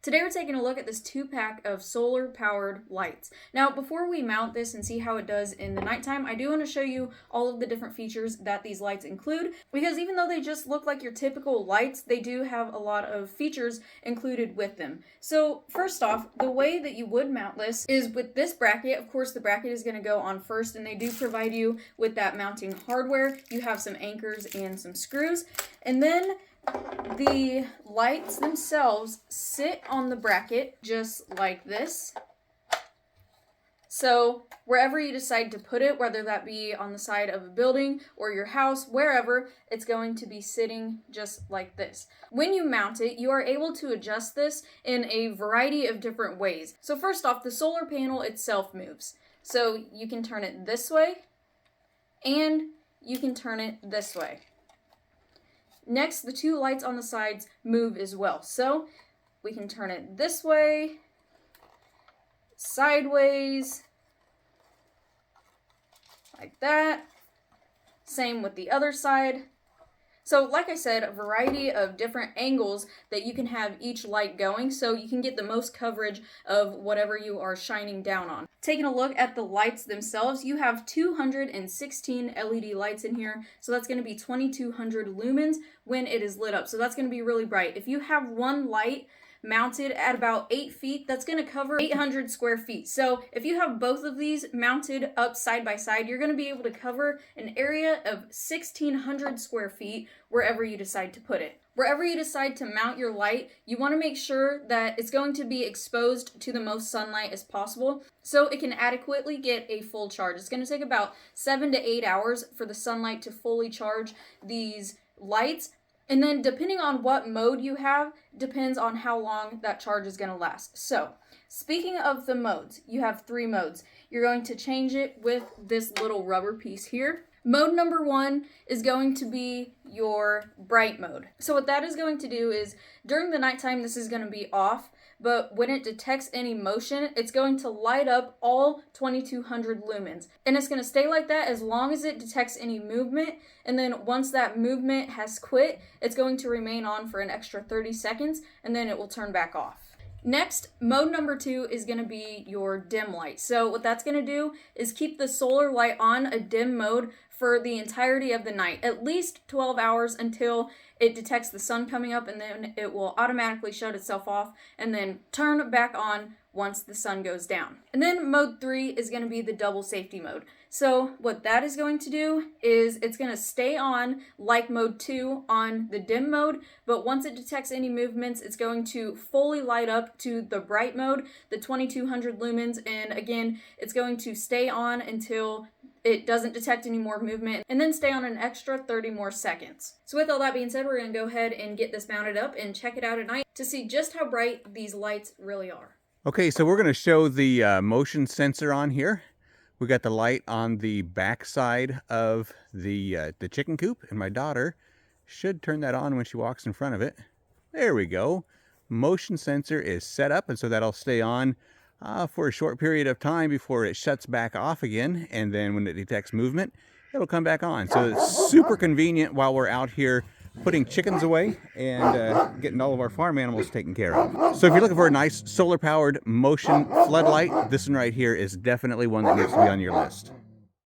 Today we're taking a look at this 2-pack of solar powered lights. Now before we mount this and see how it does in the nighttime, I do want to show you all of the different features that these lights include, because even though they just look like your typical lights, they do have a lot of features included with them. So first off, the way that you would mount this is with this bracket. Of course the bracket is going to go on first, and they do provide you with that mounting hardware. You have some anchors and some screws, and then the lights themselves sit on the bracket just like this. So wherever you decide to put it, whether that be on the side of a building or your house, wherever, it's going to be sitting just like this. When you mount it, you are able to adjust this in a variety of different ways. So first off, the solar panel itself moves. So you can turn it this way and you can turn it this way. Next, the two lights on the sides move as well. So we can turn it this way, sideways, like that. Same with the other side. So like I said, a variety of different angles that you can have each light going, so you can get the most coverage of whatever you are shining down on. Taking a look at the lights themselves, you have 216 LED lights in here, so that's going to be 2200 lumens when it is lit up. So that's going to be really bright. If you have one light mounted at about 8 feet, that's going to cover 800 square feet. So if you have both of these mounted up side by side, you're going to be able to cover an area of 1600 square feet wherever you decide to put it. Wherever you decide to mount your light, you want to make sure that it's going to be exposed to the most sunlight as possible so it can adequately get a full charge. It's going to take about 7 to 8 hours for the sunlight to fully charge these lights. And then depending on what mode you have, depends on how long that charge is going to last. So, speaking of the modes, you have 3 modes. You're going to change it with this little rubber piece here. Mode number 1 is going to be your bright mode. So what that is going to do is, during the nighttime, this is going to be off, but when it detects any motion, it's going to light up all 2200 lumens. And it's going to stay like that as long as it detects any movement, and then once that movement has quit, it's going to remain on for an extra 30 seconds, and then it will turn back off. Next, mode number 2 is going to be your dim light. So what that's going to do is keep the solar light on a dim mode for the entirety of the night, at least 12 hours until it detects the sun coming up, and then it will automatically shut itself off and then turn back on once the sun goes down. And then mode 3 is going to be the double safety mode. So what that is going to do is it's going to stay on like mode 2 on the dim mode, but once it detects any movements, it's going to fully light up to the bright mode, the 2200 lumens, and again, it's going to stay on until it doesn't detect any more movement, and then stay on an extra 30 more seconds. So with all that being said, we're going to go ahead and get this mounted up and check it out at night to see just how bright these lights really are. Okay, so we're going to show the motion sensor on here. We got the light on the back side of the chicken coop, and my daughter should turn that on when she walks in front of it. There we go. Motion sensor is set up, and so that'll stay on for a short period of time before it shuts back off again, and then when it detects movement, it'll come back on. So it's super convenient while we're out here putting chickens away and getting all of our farm animals taken care of. So if you're looking for a nice solar-powered motion floodlight, this one right here is definitely one that needs to be on your list.